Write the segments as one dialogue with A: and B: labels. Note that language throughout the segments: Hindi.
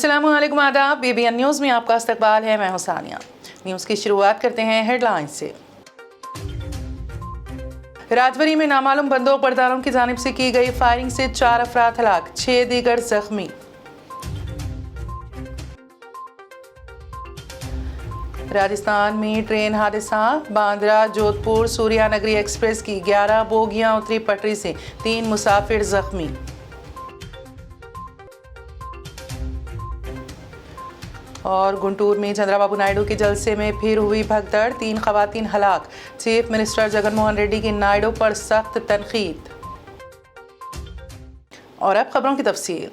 A: अस्सलामुअलैकुम, आदाब। BBN न्यूज़ में आपका इस्तकबाल है। मैं हूं सानिया। न्यूज़ की शुरुआत करते हैं हेडलाइन से। राजौरी में नामालूम बंदूक बरदारों की जानिब से की गई फायरिंग से 4 अफराद हलाक, 6 दीगर जख्मी। राजस्थान में ट्रेन हादसा, बांद्रा जोधपुर सूर्यानगरी एक्सप्रेस की 11 बोगियां उतरी पटरी से, 3 मुसाफिर जख्मी। और गुंटूर में चंद्राबाबू नायडू के जलसे में फिर हुई भगदड़, 3 खवातीन हलाक, चीफ मिनिस्टर जगनमोहन रेड्डी की नायडू पर सख्त तनकीद। और अब खबरों की तफसील।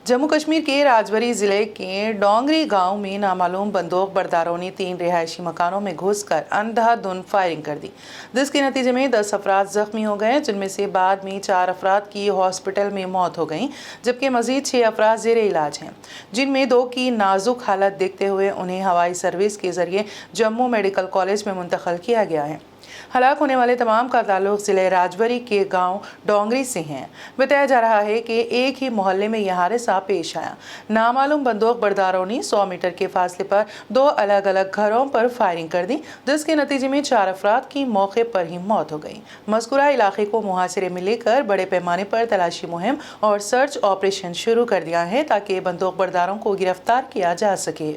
A: जम्मू कश्मीर के राजौरी जिले के डोंगरी गांव में नामालूम बंदूक बरदारों ने 3 रिहायशी मकानों में घुसकर अंधाधुंध फायरिंग कर दी, जिसके नतीजे में 10 अफराद जख्मी हो गए, जिनमें से बाद में 4 अफराद की हॉस्पिटल में मौत हो गई, जबकि मजीद 6 अफराद जेर इलाज हैं, जिनमें 2 की नाजुक हालत देखते हुए उन्हें हवाई सर्विस के जरिए जम्मू मेडिकल कॉलेज में मुंतकिल किया गया है। हलाक होने वाले तमाम का ताल्लुक जिले राजौरी के गांव डोंगरी से हैं। बताया जा रहा है कि एक ही मोहल्ले में यह हादसा पेश आया। नामालूम बंदूक बरदारों ने 100 मीटर के फासले पर 2 अलग अलग घरों पर फायरिंग कर दी, जिसके नतीजे में 4 अफराद की मौके पर ही मौत हो गई। मज़कूरा इलाके को मुहासिरे में लेकर बड़े पैमाने पर तलाशी मुहिम और सर्च ऑपरेशन शुरू कर दिया है, ताकि बंदूक बरदारों को गिरफ्तार किया जा सके।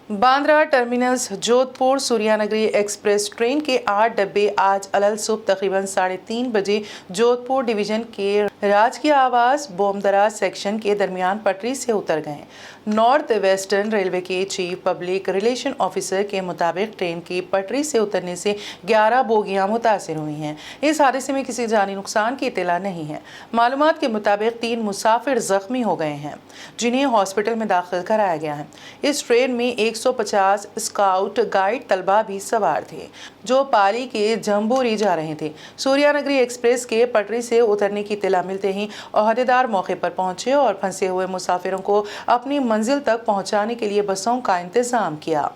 A: Bandra terminus Jodhpur Suryanagari express train के 8 डब्बे आज अलल सुबह तकरीबन 3:30 बजे जोधपुर डिवीजन के राजकीय आवास बोमदरा सेक्शन के दरमियान पटरी से उतर गए। नॉर्थ वेस्टर्न रेलवे के चीफ पब्लिक रिलेशन ऑफिसर के मुताबिक ट्रेन की पटरी से उतरने से 11 बोगियां मुतासिर हुई हैं। इस हादसे में किसी जानी नुकसान की इत्तला नहीं है। मालूमात के मुताबिक 3 मुसाफिर जख्मी हो गए हैं, जिन्हें हॉस्पिटल में दाखिल कराया गया है। इस ट्रेन में 150 स्काउट गाइड तलबा भी सवार थे, जो पाली के जम्बूरी जा रहे थे। सूर्यानगरी एक्सप्रेस के पटरी से उतरने की इत्तला मिलते ही ओहदेदार मौके पर पहुंचे और फंसे हुए मुसाफिरों को अपनी मंजिल तक पहुंचाने के लिए बसों का इंतजाम किया।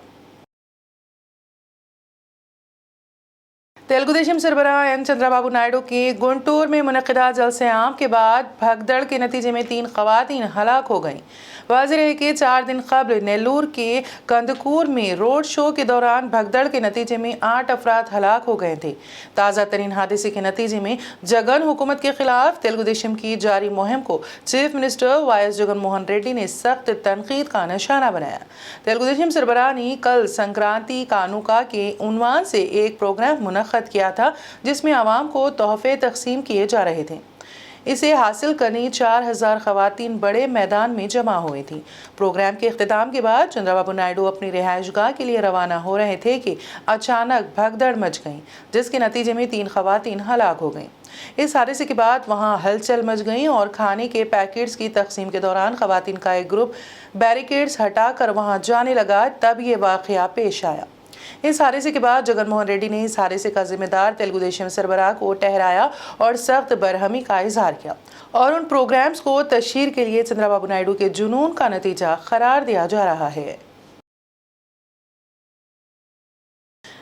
A: तेलुगुदेशम सरबराह एन चंद्राबाबू नायडू के गुंटूर में मुनक़िदा जलसे आम के बाद भगदड़ के नतीजे में 3 खवातीन हलाक हो गईं। वाज़ेह है कि 4 दिन कबल नेल्लूर के कंदकूर में रोड शो के दौरान भगदड़ के नतीजे में 8 अफराद हलाक हो गए थे। ताज़ा तरीन हादसे के नतीजे में जगन हुकूमत के खिलाफ तेलुगुदेशम की जारी मुहिम को chief minister Y Jaganmohan Reddy ने सख्त तनकीद का निशाना बनाया। तेलुगुदेशम सरबराह ने कल संक्रांति कानूका के उन्वान से एक प्रोग्राम मुनक़्क़द किया था, जिसमें आवाम को तोहफे तकसीम किए जा रहे थे। इसे हासिल करने 4000 खवातीन बड़े मैदान में जमा हुई थी। प्रोग्राम के इख्तिताम के बाद चंद्राबाबू नायडू अपनी रिहाइशगाह के लिए रवाना हो रहे थे कि अचानक भगदड़ मच गई, जिसके नतीजे में 3 खवातीन हलाक हो गईं। इस हादसे के बाद वहां हलचल मच गई और खाने के पैकेट्स की तकसीम के दौरान खवातीन का एक ग्रुप बैरिकेड्स हटाकर वहां जाने लगा, तब ये वाक़या पेश आया। इस हादसे के बाद जगनमोहन रेड्डी ने इस हादसे का जिम्मेदार तेलुगुदेशम सरबराह को ठहराया और सख्त बरहमी का इजहार किया और उन प्रोग्राम्स को तशहीर के लिए चंद्राबाबू नायडू के जुनून का नतीजा करार दिया जा रहा है।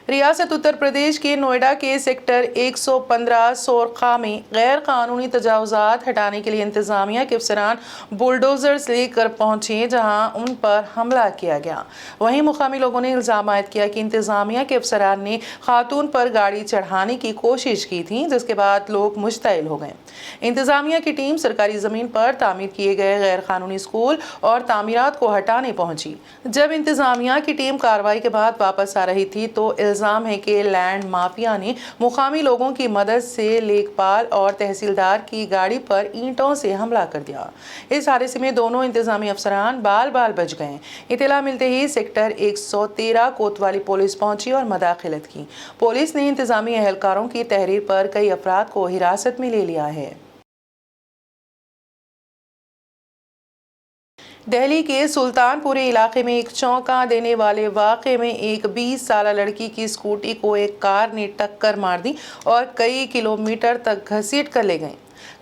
A: रियासत उत्तर प्रदेश के नोएडा के सेक्टर 115 सोरखा में गैर कानूनी तजावुज़ात हटाने के लिए इंतजामिया के अफसरान बुलडोजर्स लेकर पहुंचे, जहां उन पर हमला किया गया। वहीं मुकामी लोगों ने इल्ज़ाम आयद किया कि इंतजामिया के अफसरान ने खातून पर गाड़ी चढ़ाने की कोशिश की थी, जिसके बाद लोग मुश्तइल हो गए। इंतजामिया की टीम सरकारी ज़मीन पर तामीर किए गए गैर कानूनी स्कूल और तामीरात को हटाने पहुंची। जब इंतजामिया की टीम कार्रवाई के बाद वापस आ रही थी तो इल्ज़ाम है कि लैंड माफिया ने मुकामी लोगों की मदद से लेखपाल और तहसीलदार की गाड़ी पर ईंटों से हमला कर दिया। इस हादसे में दोनों इंतजामी अफसरान बाल बाल बच गए। इत्तला मिलते ही सेक्टर 113 कोतवाली पुलिस पहुंची और मदाखिलत की। पुलिस ने इंतजामी एहलकारों की तहरीर पर कई अफराद को हिरासत में ले लिया है। दिल्ली के सुल्तानपुरी इलाके में एक चौंका देने वाले वाक़े में एक 20 साल लड़की की स्कूटी को एक कार ने टक्कर मार दी और कई किलोमीटर तक घसीट कर ले गई।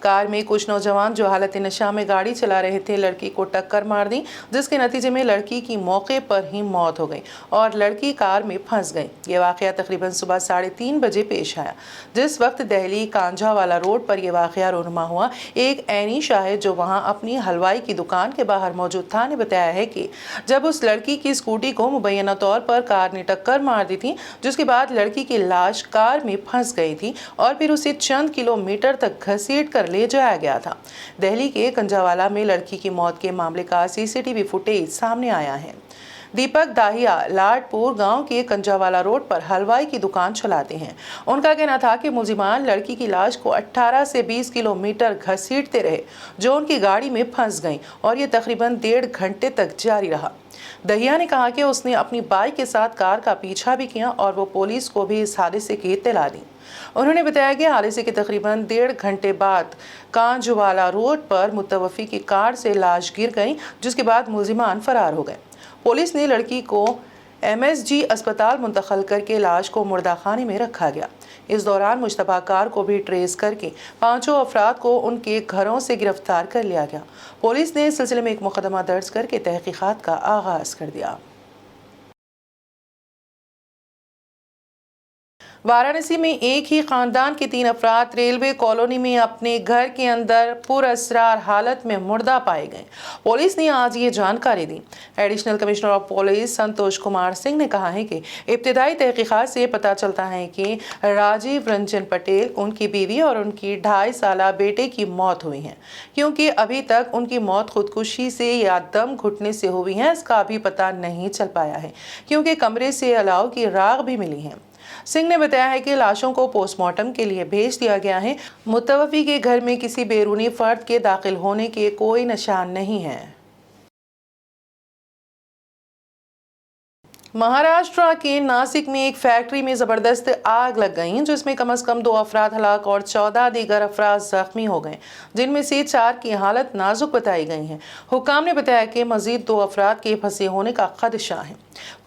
A: कार में कुछ नौजवान जो हालत नशा में गाड़ी चला रहे थे लड़की को टक्कर मार दी, जिसके नतीजे में लड़की की मौके पर ही मौत हो गई और लड़की कार में फंस गई। ये वाकया तकरीबन सुबह 3:30 बजे पेश आया, जिस वक्त दिल्ली कांझावाला रोड पर यह वाकया रूनुमा हुआ। एक ऐनी शाहिद जो वहां अपनी हलवाई की दुकान के बाहर मौजूद था ने बताया है कि जब उस लड़की की स्कूटी को मुबैना तौर पर कार ने टक्कर मार दी थी, जिसके बाद लड़की की लाश कार में फंस गई थी और फिर उसे चंद किलोमीटर तक घसीट कर ले जाया गया था। दिल्ली के कंजावाला में लड़की की मौत के मामले का सीसीटीवी फुटेज सामने आया है। दीपक दाहिया लाडपुर गांव के कंजावाला रोड पर हलवाई की दुकान चलाते हैं। उनका कहना था कि मुलजिमान लड़की की लाश को 18 से 20 किलोमीटर घसीटते रहे, जो उनकी गाड़ी में फंस गई और ये तकरीबन 1.5 घंटे तक जारी रहा। दहिया ने कहा कि उसने अपनी बाइक के साथ कार का पीछा भी किया और वो पुलिस को भी इस हादसे की इत्तला दी। उन्होंने बताया कि हादसे के तकरीबन 1.5 घंटे बाद कांझवाला रोड पर मुतवफ़ी की कार से लाश गिर गई, जिसके बाद मुलजिमान फरार हो गए। पुलिस ने लड़की को MSG अस्पताल मुंतकिल करके लाश को मुर्दाखाने में रखा गया। इस दौरान मुश्तबा कार को भी ट्रेस करके 5 अफराद को उनके घरों से गिरफ्तार कर लिया गया। पुलिस ने इस सिलसिले में एक मुकदमा दर्ज करके तहकीकात का आगाज कर दिया। वाराणसी में एक ही खानदान के 3 अफराद रेलवे कॉलोनी में अपने घर के अंदर पुरअसरार हालत में मुर्दा पाए गए। पुलिस ने आज ये जानकारी दी। Additional commissioner of police Santosh Kumar Singh ने कहा है कि इब्तिदाई तहकीकात से पता चलता है कि राजीव रंजन पटेल, उनकी बीवी और उनकी 2.5 साला बेटे की मौत हुई है। क्योंकि अभी तक उनकी मौत खुदकुशी से या दम घुटने से हुई है, इसका अभी पता नहीं चल पाया है, क्योंकि कमरे से अलाव की राख भी मिली है। सिंह ने बताया है कि लाशों को पोस्टमार्टम के लिए भेज दिया गया है। मुतवफ़ी के घर में किसी बैरूनी फर्द के दाखिल होने के कोई निशान नहीं है। महाराष्ट्र के नासिक में एक फैक्ट्री में जबरदस्त आग लग गई, जिसमें कम से कम 2 अफराद हलाक और 14 दीगर अफराद जख्मी हो गए, जिनमें से 4 की हालत नाजुक बताई गई है। हुक्काम ने बताया कि मजीद 2 अफराद के फंसे होने का खदशा है।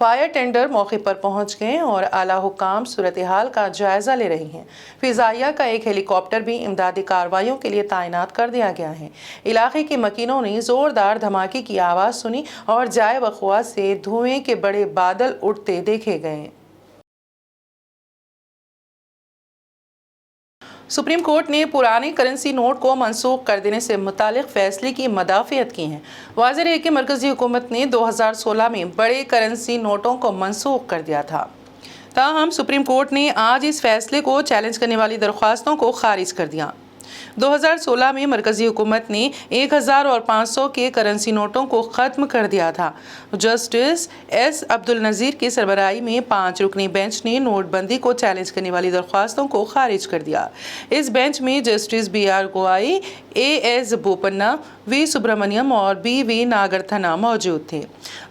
A: फायर टेंडर मौके पर पहुंच गए और आला हुक्काम सूरत हाल का जायजा ले रही हैं। फिजाइया का एक हेलीकॉप्टर भी इमदादी कार्रवाइयों के लिए तैनात कर दिया गया है। इलाके के मकीनों ने जोरदार धमाके की आवाज़ सुनी और जाए वक़्वा से धुएं के बड़े बादल उड़ते देखे गए। सुप्रीम कोर्ट ने पुराने करेंसी नोट को मनसूख कर देने से मुतालिक फैसले की मदाफियत की है। वाज़ेह है कि मरकज़ी हुकूमत ने 2016 में बड़े करेंसी नोटों को मनसूख कर दिया था। ताहम सुप्रीम कोर्ट ने आज इस फैसले को चैलेंज करने वाली दरख्वास्तों को खारिज कर दिया। 2016 में मरकज़ी हुकूमत ने 1000 और 500 के करेंसी नोटों को ख़त्म कर दिया था। Justice S. अब्दुल नज़ीर की सरबराही में 5 रुकनी बेंच ने नोटबंदी को चैलेंज करने वाली दरख्वास्तों को खारिज कर दिया। इस बेंच में जस्टिस B.R. गवाई, A.S. बोपन्ना, V. सुब्रमण्यम और B.V. नागरथना मौजूद थे।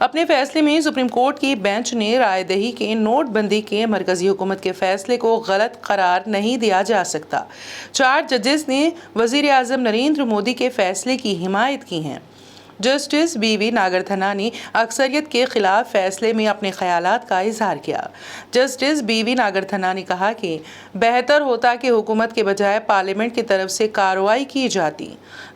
A: अपने फैसले में सुप्रीम कोर्ट की बेंच ने राय दही कि नोटबंदी के मरकज़ी हुकूमत के फैसले को गलत करार नहीं दिया जा सकता। 4 जजेस ने वज़ीर आज़म नरेंद्र मोदी के फैसले की हिमायत की है। Justice B.V. नागरथना ने अक्सरियत के खिलाफ फैसले में अपने ख्यालात का इजहार किया। Justice B.V. नागरथना ने कहा कि बेहतर होता कि हुकूमत के बजाय पार्लियामेंट की तरफ से कार्रवाई की जाती।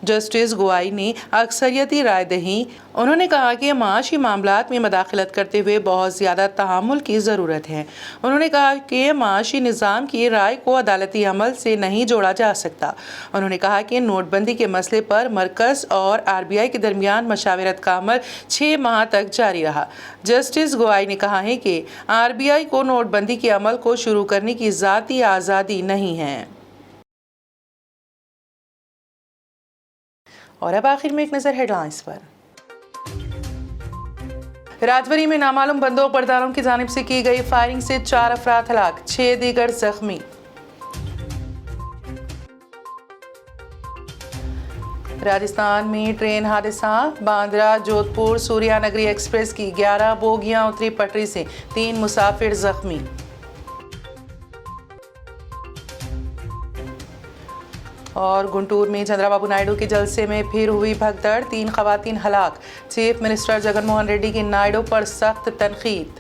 A: जस्टिस गवाई ने अक्सरियती राय दही। उन्होंने कहा कि माशी मामलात में मदाखलत करते हुए बहुत ज़्यादा तहामुल की ज़रूरत है। उन्होंने कहा कि माशी निज़ाम की राय को अदालती अमल से नहीं जोड़ा जा सकता। उन्होंने कहा कि नोटबंदी के मसले पर मरकज़ और RBI के दरमियान मशावरत का अमल 6 माह तक जारी रहा। जस्टिस गवाई ने कहा है कि RBI को नोटबंदी के अमल को शुरू करने की ज़ाती आज़ादी नहीं है। और अब आखिर में एक नज़र हेडलाइंस पर। राजौरी में नामालूम बंदूक बरदारों की जानिब से की गई फायरिंग से 4 अफराद हलाक, 6 दीगर जख्मी। राजस्थान में ट्रेन हादसा, बांद्रा जोधपुर सूर्यानगरी एक्सप्रेस की 11 बोगियां उतरी पटरी से, 3 मुसाफिर जख्मी। और गुंटूर में चंद्राबाबू नायडू के जलसे में फिर हुई भगदड़, 3 खवातीन हलाक, चीफ मिनिस्टर जगनमोहन रेड्डी की नायडू पर सख्त तनकीद।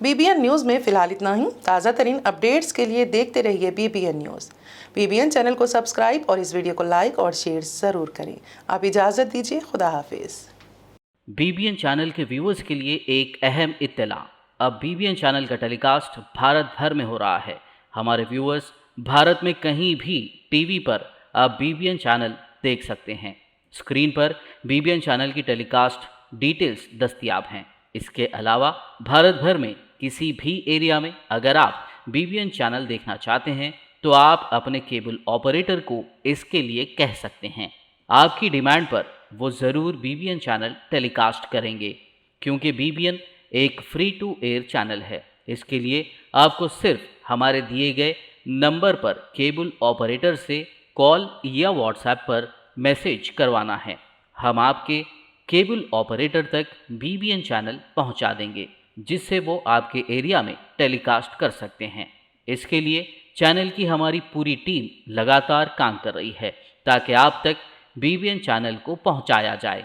A: BBN न्यूज़ में फिलहाल इतना ही। ताज़ा तरीन अपडेट्स के लिए देखते रहिए BBN न्यूज़। BBN चैनल को सब्सक्राइब और इस वीडियो को लाइक और शेयर ज़रूर करें। आप इजाज़त दीजिए, खुदा हाफिज़।
B: BBN चैनल के व्यूअर्स के लिए एक अहम इत्तला। अब BBN चैनल का टेलीकास्ट भारत भर में हो रहा है। हमारे व्यूअर्स भारत में कहीं भी टीवी पर अब BBN चैनल देख सकते हैं। स्क्रीन पर BBN चैनल की टेलीकास्ट डिटेल्स दस्तयाब हैं। इसके अलावा भारत भर में किसी भी एरिया में अगर आप BBN चैनल देखना चाहते हैं तो आप अपने केबल ऑपरेटर को इसके लिए कह सकते हैं। आपकी डिमांड पर वो ज़रूर BBN चैनल टेलीकास्ट करेंगे, क्योंकि BBN एक फ्री टू एयर चैनल है। इसके लिए आपको सिर्फ हमारे दिए गए नंबर पर केबल ऑपरेटर से कॉल या व्हाट्सएप पर मैसेज करवाना है। हम आपके केबल ऑपरेटर तक BBN चैनल पहुंचा देंगे, जिससे वो आपके एरिया में टेलीकास्ट कर सकते हैं। इसके लिए चैनल की हमारी पूरी टीम लगातार काम कर रही है ताकि आप तक BBN चैनल को पहुंचाया जाए।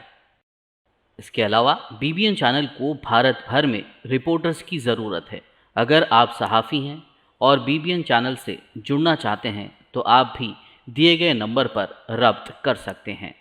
B: इसके अलावा BBN चैनल को भारत भर में रिपोर्टर्स की ज़रूरत है। अगर आप सहाफ़ी हैं और BBN चैनल से जुड़ना चाहते हैं तो आप भी दिए गए नंबर पर रब्त कर सकते हैं।